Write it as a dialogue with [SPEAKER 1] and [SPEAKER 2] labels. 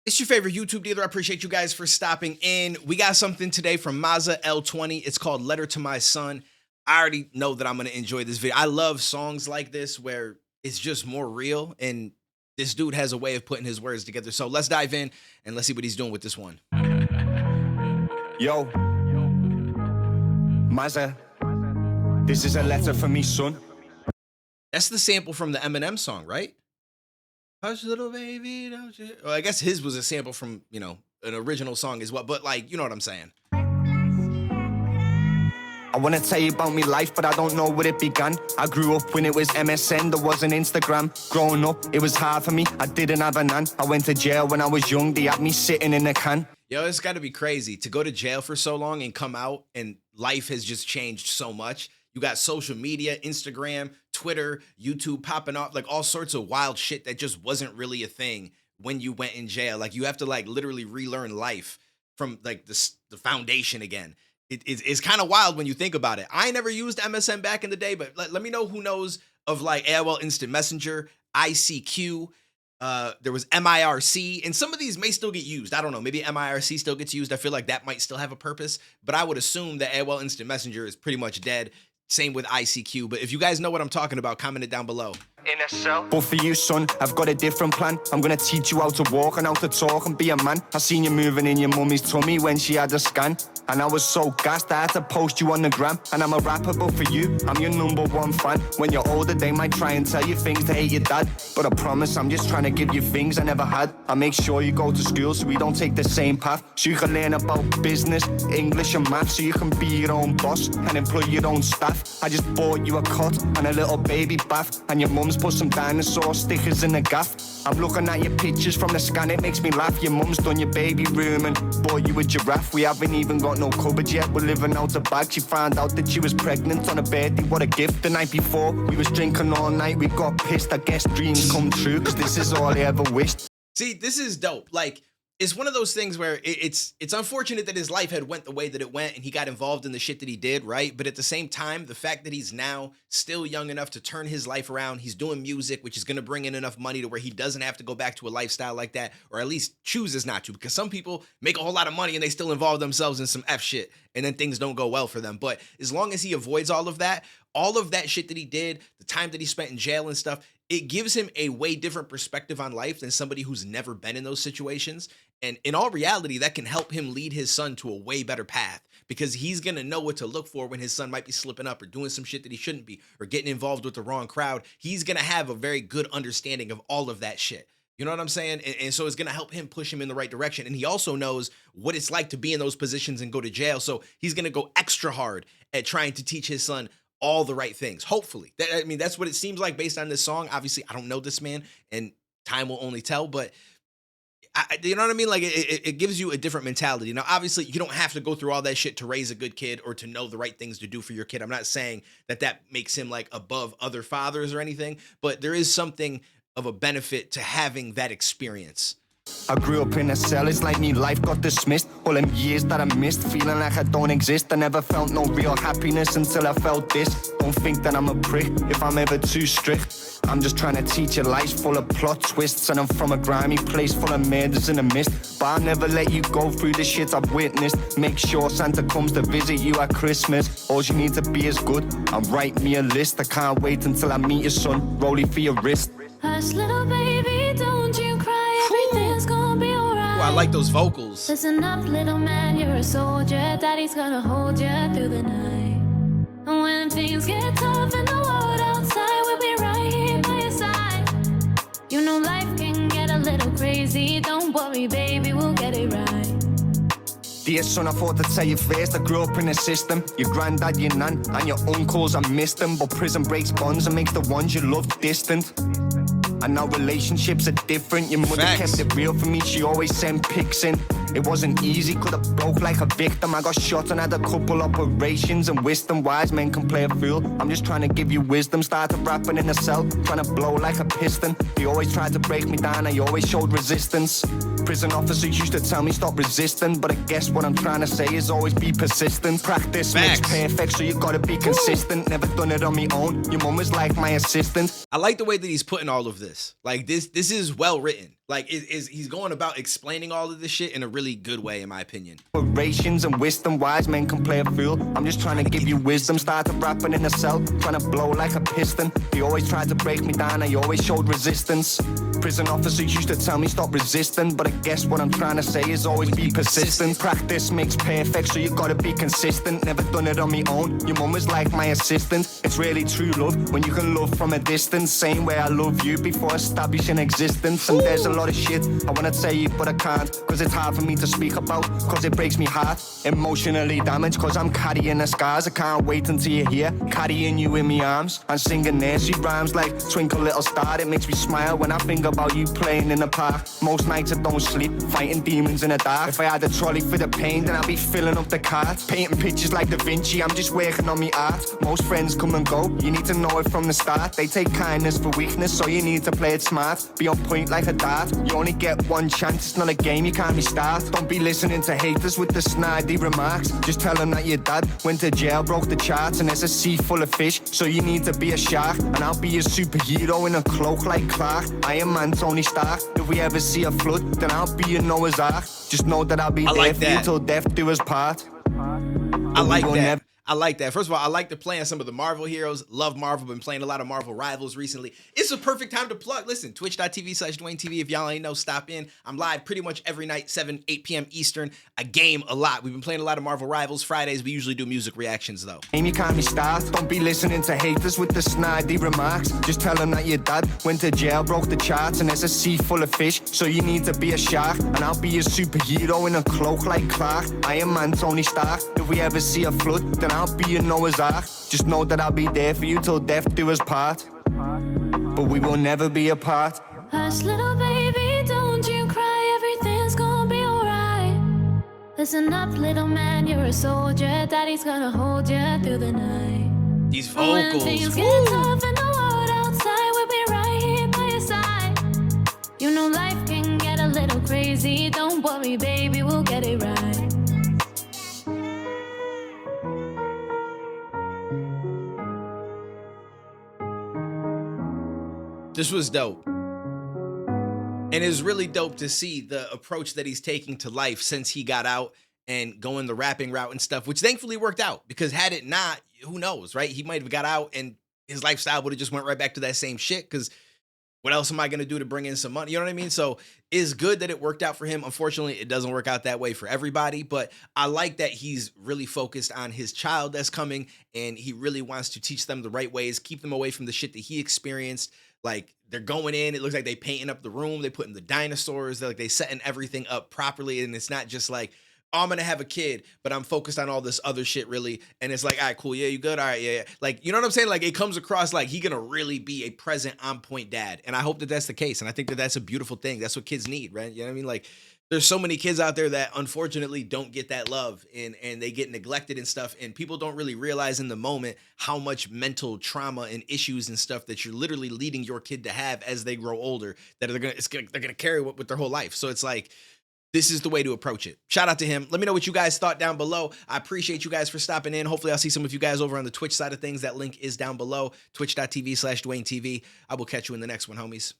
[SPEAKER 1] It's your favorite YouTube dealer. I appreciate you guys for stopping in. We got something today from Mazza L20. It's called Letter to My Son. I already know that I'm going to enjoy this video. I love songs like this where it's just more real, and this dude has a way of putting his words together. So let's dive in and let's see what he's doing with this one.
[SPEAKER 2] Yo, Mazza, this is a letter for me, son.
[SPEAKER 1] That's the sample from the Eminem song, right? Hush, little baby, don't you? Well, I guess his was a sample from, an original song as well. But, like, you know what I'm saying.
[SPEAKER 2] I wanna tell you about me life, but I don't know where it began. I grew up when it was MSN, there wasn't Instagram. Growing up, it was hard for me, I didn't have a nan. I went to jail when I was young, they had me sitting in a can.
[SPEAKER 1] Yo, it's gotta be crazy to go to jail for so long and come out and life has just changed so much. You got social media, Instagram, Twitter, YouTube popping off, like all sorts of wild shit that just wasn't really a thing when you went in jail. Like you have to like literally relearn life from like the foundation again. It's kind of wild when you think about it. I never used MSN back in the day, but let me know who knows of like AOL Instant Messenger, ICQ, there was MIRC, and some of these may still get used. I don't know, maybe MIRC still gets used. I feel like that might still have a purpose, but I would assume that AOL Instant Messenger is pretty much dead. Same with ICQ, but if you guys know what I'm talking about, comment it down below.
[SPEAKER 2] In a cell. But for you, son, I've got a different plan. I'm gonna teach you how to walk and how to talk and be a man. I seen you moving in your mummy's tummy when she had a scan, and I was so gassed I had to post you on the gram. And I'm a rapper, but for you, I'm your #1 fan. When you're older, they might try and tell you things to hate your dad, but I promise I'm just trying to give you things I never had. I make sure you go to school so we don't take the same path, so you can learn about business, English and math, so you can be your own boss and employ your own staff. I just bought you a cot and a little baby bath, and your mum's put some dinosaur stickers in the gaff. I'm looking at your pictures from the scan, it makes me laugh. Your mum's done your baby room and bought you a giraffe. We haven't even got no cupboard yet, we're living out the bag. She found out that she was pregnant on her birthday, what a gift. The night before, we was drinking all night, we got pissed. I guess dreams come true, cause this is all I ever wished.
[SPEAKER 1] See, this is dope. Like, it's one of those things where it's unfortunate that his life had went the way that it went and he got involved in the shit that he did, right? But at the same time, the fact that he's now still young enough to turn his life around, he's doing music, which is going to bring in enough money to where he doesn't have to go back to a lifestyle like that, or at least chooses not to, because some people make a whole lot of money and they still involve themselves in some F shit and then things don't go well for them. But as long as he avoids all of that shit that he did, the time that he spent in jail and stuff, it gives him a way different perspective on life than somebody who's never been in those situations. And in all reality, that can help him lead his son to a way better path, because he's going to know what to look for when his son might be slipping up or doing some shit that he shouldn't be, or getting involved with the wrong crowd. He's going to have a very good understanding of all of that shit. You know what I'm saying? And so it's going to help him push him in the right direction. And he also knows what it's like to be in those positions and go to jail. So he's going to go extra hard at trying to teach his son all the right things. Hopefully. I mean, that's what it seems like based on this song. Obviously, I don't know this man and time will only tell, but you know what I mean? Like it gives you a different mentality. Now, obviously, you don't have to go through all that shit to raise a good kid or to know the right things to do for your kid. I'm not saying that makes him like above other fathers or anything, but there is something of a benefit to having that experience.
[SPEAKER 2] I grew up in a cell, it's like me life got dismissed. All them years that I missed, feeling like I don't exist. I never felt no real happiness until I felt this. Don't think that I'm a prick if I'm ever too strict. I'm just trying to teach you life's full of plot twists, and I'm from a grimy place full of murders in a mist. But I'll never let you go through the shit I've witnessed. Make sure Santa comes to visit you at Christmas. All you need to be is good, and write me a list. I can't wait until I meet your son, rolling for your wrist.
[SPEAKER 3] Hush, little baby, don't you cry, everything's gonna be alright.
[SPEAKER 1] Ooh, I like those vocals.
[SPEAKER 3] Listen up, little man, you're a soldier, daddy's gonna hold you through the night. And when things get tough in the world outside, we'll be right here by your side. You know life can get a little crazy, don't worry baby, we'll get it right.
[SPEAKER 2] Dear son, I thought to tell you first, I grew up in the system. Your granddad, your nan, and your uncles, I missed them. But prison breaks bonds and makes the ones you love distant. And now relationships are different. Your mother kept it real for me, she always sent pics in. It wasn't easy, could have broke like a victim. I got shot and had a couple operations, and wisdom wise men can play a fool. I'm just trying to give you wisdom. Started rapping in a cell, trying to blow like a piston. He always tried to break me down, I always showed resistance. Prison officers used to tell me stop resisting, but I guess what I'm trying to say is always be persistent. Practice makes perfect, so you gotta be consistent. Never done it on my own, your mum was like my assistant.
[SPEAKER 1] I like the way that he's putting all of this. Like this is well written. Like, is he's going about explaining all of this shit in a really good way, in my opinion.
[SPEAKER 2] Rations and wisdom, wise men can play a fool. I'm just trying to give you wisdom. Started rapping in a cell, trying to blow like a piston. They always tried to break me down, I always showed resistance. Prison officers used to tell me stop resisting, but I guess what I'm trying to say is always be persistent. Practice makes perfect, so you gotta be consistent. Never done it on my own, your mum was like my assistant. It's really true love when you can love from a distance. Same way I love you before establishing existence. And there's a lot of shit I wanna tell you, but I can't, cause it's hard for me to speak about, cause it breaks me heart. Emotionally damaged, cause I'm carrying the scars. I can't wait until you're here, carrying you in my arms and singing nursery rhymes like Twinkle Little Star. It makes me smile when I think about you playing in the park. Most nights I don't sleep, fighting demons in the dark. If I had a trolley for the pain, then I'd be filling up the cart. Painting pictures like Da Vinci, I'm just working on me art. Most friends come and go, you need to know it from the start. They take kindness for weakness, so you need to play it smart. Be on point like a dart, you only get one chance. It's not a game, you can't restart. Don't be listening to haters with the snidey remarks. Just tell them that your dad went to jail, broke the charts, and there's a sea full of fish, so you need to be a shark. And I'll be a superhero in a cloak like Clark. Iron Man, Tony Stark. If we ever see a flood, then I'll be a Noah's Ark. Just know that I'll be there for you till death do us part.
[SPEAKER 1] I like that. I like that. First of all, I like to play on some of the Marvel heroes. Love Marvel. Been playing a lot of Marvel Rivals recently. It's a perfect time to plug. Listen, twitch.tv/DuaneTV. If y'all ain't know, stop in. I'm live pretty much every night, 7, 8 p.m. Eastern. I game a lot. We've been playing a lot of Marvel Rivals. Fridays, we usually do music reactions, though.
[SPEAKER 2] You can't restart. Don't be listening to haters with the snidey remarks. Just tell them that your dad went to jail, broke the charts, and there's a sea full of fish, so you need to be a shark. And I'll be a superhero in a cloak like Clark. Iron Man, Tony Stark. If we ever see a flood, then I'll be a Noah's Ark. Just know that I'll be there for you till death do us part. But we will never be apart.
[SPEAKER 3] Hush, little baby, don't you cry. Everything's gonna be alright. Listen up, little man, you're a soldier. Daddy's gonna hold you through the night.
[SPEAKER 1] These vocals.
[SPEAKER 3] When things get tough in the world outside, we'll be right here by your side. You know life can get a little crazy. Don't worry, baby, we'll get it right.
[SPEAKER 1] This was dope. And it's really dope to see the approach that he's taking to life since he got out and going the rapping route and stuff, which thankfully worked out, because had it not, who knows, right? He might have got out and his lifestyle would have just went right back to that same shit, because what else am I going to do to bring in some money? You know what I mean? So it's good that it worked out for him. Unfortunately, it doesn't work out that way for everybody, but I like that he's really focused on his child that's coming, and he really wants to teach them the right ways, keep them away from the shit that he experienced. Like, they're going in, it looks like they painting up the room, they putting the dinosaurs, they setting everything up properly, and it's not just like, oh, I'm gonna have a kid, but I'm focused on all this other shit really. And it's like, all right, cool, yeah, you good? All right, yeah. Like, you know what I'm saying? Like, it comes across like he gonna really be a present, on point dad. And I hope that that's the case. And I think that that's a beautiful thing. That's what kids need, right? You know what I mean? Like, there's so many kids out there that unfortunately don't get that love, and they get neglected and stuff. And people don't really realize in the moment how much mental trauma and issues and stuff that you're literally leading your kid to have as they grow older, that they're gonna carry with their whole life. So it's like, this is the way to approach it. Shout out to him. Let me know what you guys thought down below. I appreciate you guys for stopping in. Hopefully I'll see some of you guys over on the Twitch side of things. That link is down below, twitch.tv/DuaneTV. I will catch you in the next one, homies.